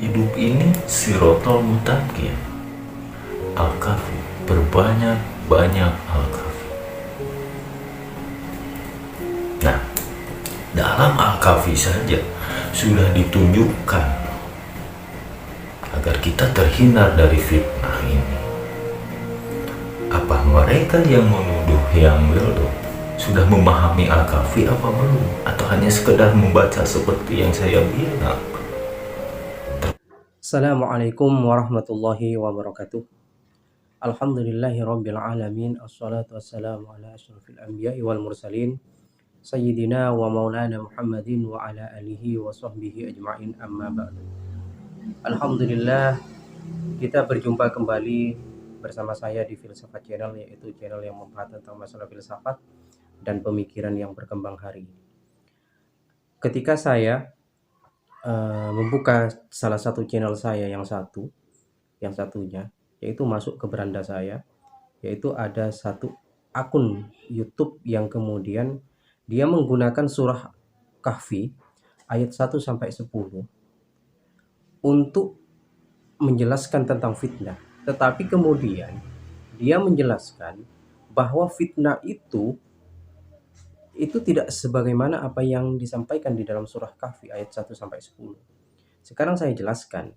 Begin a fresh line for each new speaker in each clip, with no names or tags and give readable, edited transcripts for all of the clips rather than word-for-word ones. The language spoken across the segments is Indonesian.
Hidup ini sirotol mutakin. Al-Kahfi, berbanyak-banyak Al-Kahfi. Nah, dalam Al-Kahfi saja sudah ditunjukkan agar kita terhindar dari fitnah ini. Apa mereka yang menuduh Hyang Wildo sudah memahami Al-Kahfi apa belum? Atau hanya sekedar membaca seperti yang saya bilang?
Assalamualaikum warahmatullahi wabarakatuh. Alhamdulillahi rabbil alamin. Assalatu wassalamu ala asyrafil anbiya'i wal mursalin Sayyidina wa maulana Muhammadin wa ala alihi wa sahbihi ajma'in, amma ba'du. Alhamdulillah, kita berjumpa kembali bersama saya di Filsafat Channel, yaitu channel yang membahas tentang masalah filsafat dan pemikiran yang berkembang hari ini. Ketika saya membuka salah satu channel saya yang satunya, yaitu masuk ke beranda saya, yaitu ada satu akun YouTube yang kemudian dia menggunakan surah Kahfi ayat 1 sampai 10 untuk menjelaskan tentang fitnah. Tetapi kemudian dia menjelaskan bahwa fitnah itu tidak sebagaimana apa yang disampaikan di dalam surah Kahfi ayat 1 sampai 10. Sekarang saya jelaskan.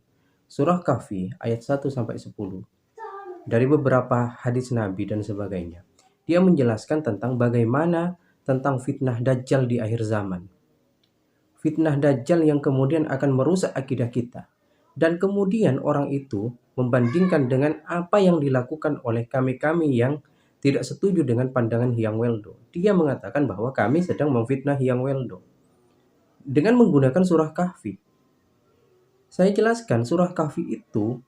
Surah Kahfi ayat 1 sampai 10 dari beberapa hadis Nabi dan sebagainya. Dia menjelaskan tentang bagaimana tentang fitnah Dajjal di akhir zaman. Fitnah Dajjal yang kemudian akan merusak akidah kita. Dan kemudian orang itu membandingkan dengan apa yang dilakukan oleh kami-kami yang tidak setuju dengan pandangan Hyang Weldo. Dia mengatakan bahwa kami sedang memfitnah Hyang Weldo dengan menggunakan surah Kahfi. Saya jelaskan surah Kahfi itu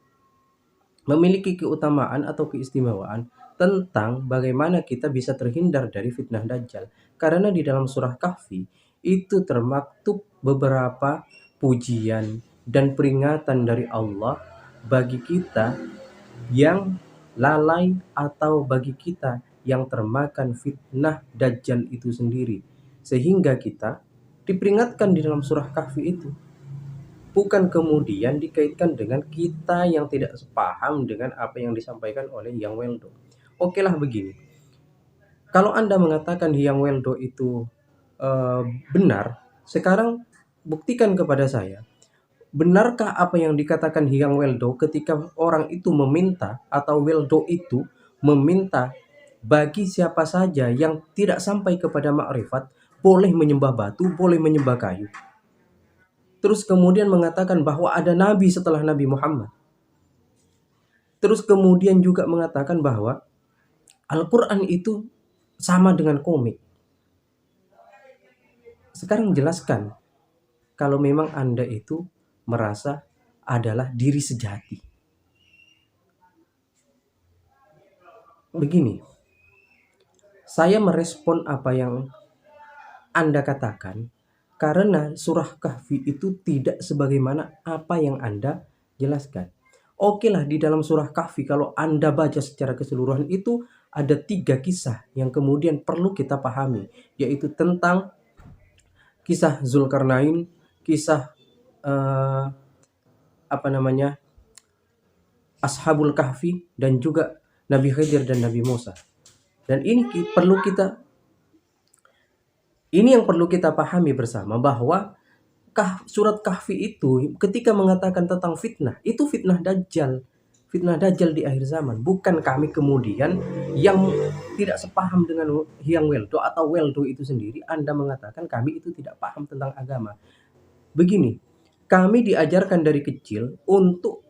memiliki keutamaan atau keistimewaan tentang bagaimana kita bisa terhindar dari fitnah Dajjal. Karena di dalam surah Kahfi itu termaktub beberapa pujian dan peringatan dari Allah bagi kita yang lalai atau bagi kita yang termakan fitnah Dajjal itu sendiri. Sehingga kita diperingatkan di dalam surah Kahfi itu. Bukan kemudian dikaitkan dengan kita yang tidak sepaham dengan apa yang disampaikan oleh Hyang Weldo. Oke lah begini. Kalau Anda mengatakan Hyang Weldo itu benar, sekarang buktikan kepada saya. Benarkah apa yang dikatakan Hyang Weldo ketika orang itu meminta atau Weldo itu meminta bagi siapa saja yang tidak sampai kepada makrifat boleh menyembah batu, boleh menyembah kayu. Terus kemudian mengatakan bahwa ada nabi setelah Nabi Muhammad. Terus kemudian juga mengatakan bahwa Al-Quran itu sama dengan komik. Sekarang jelaskan kalau memang Anda itu merasa adalah diri sejati. Begini, saya merespon apa yang Anda katakan karena surah Kahfi itu tidak sebagaimana apa yang Anda jelaskan. Oke lah, di dalam surah Kahfi kalau Anda baca secara keseluruhan itu ada 3 kisah yang kemudian perlu kita pahami, yaitu tentang kisah Zulkarnain, kisah Ashabul Kahfi, dan juga Nabi Khidir dan Nabi Musa. Dan ini yang perlu kita pahami bersama, bahwa surat Kahfi itu ketika mengatakan tentang fitnah, itu fitnah Dajjal di akhir zaman. Bukan kami kemudian yang tidak sepaham dengan Hyang Weldo atau Weldo itu sendiri, Anda mengatakan kami itu tidak paham tentang agama. Begini, kami diajarkan dari kecil untuk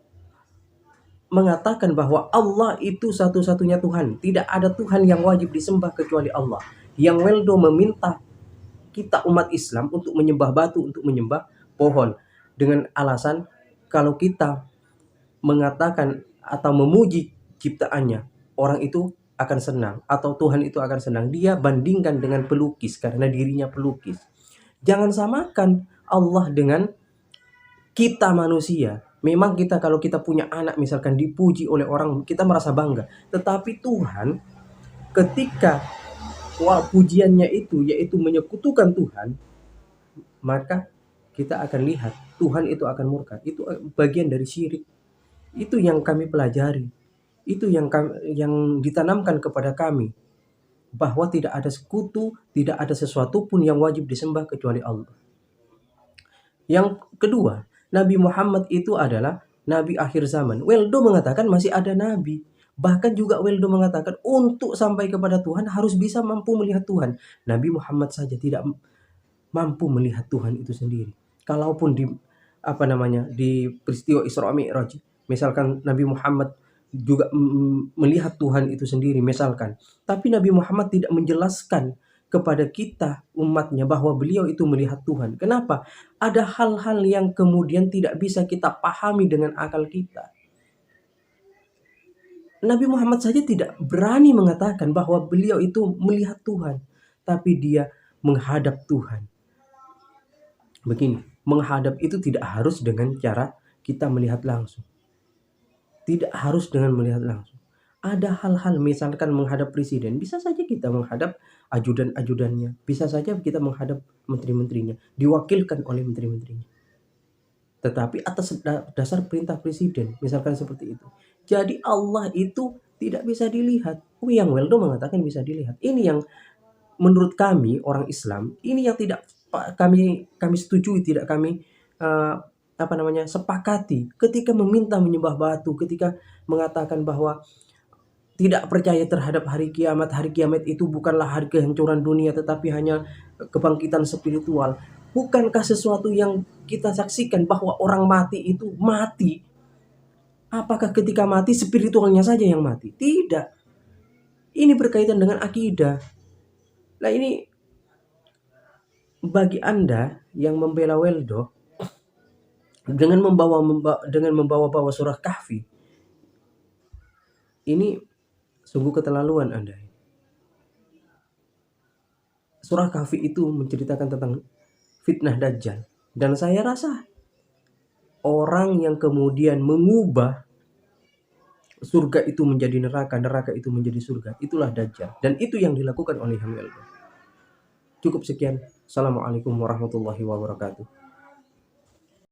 mengatakan bahwa Allah itu satu-satunya Tuhan. Tidak ada Tuhan yang wajib disembah kecuali Allah. Hyang Weldo meminta kita umat Islam untuk menyembah batu, untuk menyembah pohon, dengan alasan kalau kita mengatakan atau memuji ciptaannya, orang itu akan senang atau Tuhan itu akan senang. Dia bandingkan dengan pelukis karena dirinya pelukis. Jangan samakan Allah dengan kita manusia. Memang kita kalau kita punya anak misalkan dipuji oleh orang, kita merasa bangga. Tetapi Tuhan ketika pujiannya itu yaitu menyekutukan Tuhan, maka kita akan lihat Tuhan itu akan murka. Itu bagian dari syirik. Itu yang kami pelajari. Itu yang ditanamkan kepada kami, bahwa tidak ada sekutu, tidak ada sesuatu pun yang wajib disembah kecuali Allah. Yang kedua, Nabi Muhammad itu adalah Nabi akhir zaman. Weldo mengatakan masih ada Nabi. Bahkan juga Weldo mengatakan untuk sampai kepada Tuhan harus bisa mampu melihat Tuhan. Nabi Muhammad saja tidak mampu melihat Tuhan itu sendiri. Kalaupun di peristiwa Isra Mi'raj, misalkan Nabi Muhammad juga melihat Tuhan itu sendiri misalkan, tapi Nabi Muhammad tidak menjelaskan kepada kita umatnya bahwa beliau itu melihat Tuhan. Kenapa? Ada hal-hal yang kemudian tidak bisa kita pahami dengan akal kita. Nabi Muhammad saja tidak berani mengatakan bahwa beliau itu melihat Tuhan, tapi dia menghadap Tuhan. Begini, menghadap itu tidak harus dengan cara kita melihat langsung. Tidak harus dengan melihat langsung. Ada hal-hal misalkan menghadap presiden, bisa saja kita menghadap ajudan-ajudannya, bisa saja kita menghadap menteri-menterinya, diwakilkan oleh menteri-menterinya. Tetapi atas dasar perintah presiden, misalkan seperti itu. Jadi Allah itu tidak bisa dilihat. Yang Weldo mengatakan bisa dilihat. Ini yang menurut kami orang Islam, ini yang tidak kami setujui, tidak kami sepakati ketika meminta menyembah batu, ketika mengatakan bahwa tidak percaya terhadap hari kiamat. Hari kiamat itu bukanlah hari kehancuran dunia, tetapi hanya kebangkitan spiritual. Bukankah sesuatu yang kita saksikan bahwa orang mati itu mati? Apakah ketika mati spiritualnya saja yang mati? Tidak. Ini berkaitan dengan akidah. Nah ini bagi Anda yang membela Weldo dengan membawa surah Kahfi, ini sungguh keterlaluan Anda. Surah Kahfi itu menceritakan tentang fitnah Dajjal. Dan saya rasa orang yang kemudian mengubah surga itu menjadi neraka, neraka itu menjadi surga, itulah Dajjal. Dan itu yang dilakukan oleh Weldo. Cukup sekian. Assalamualaikum warahmatullahi wabarakatuh.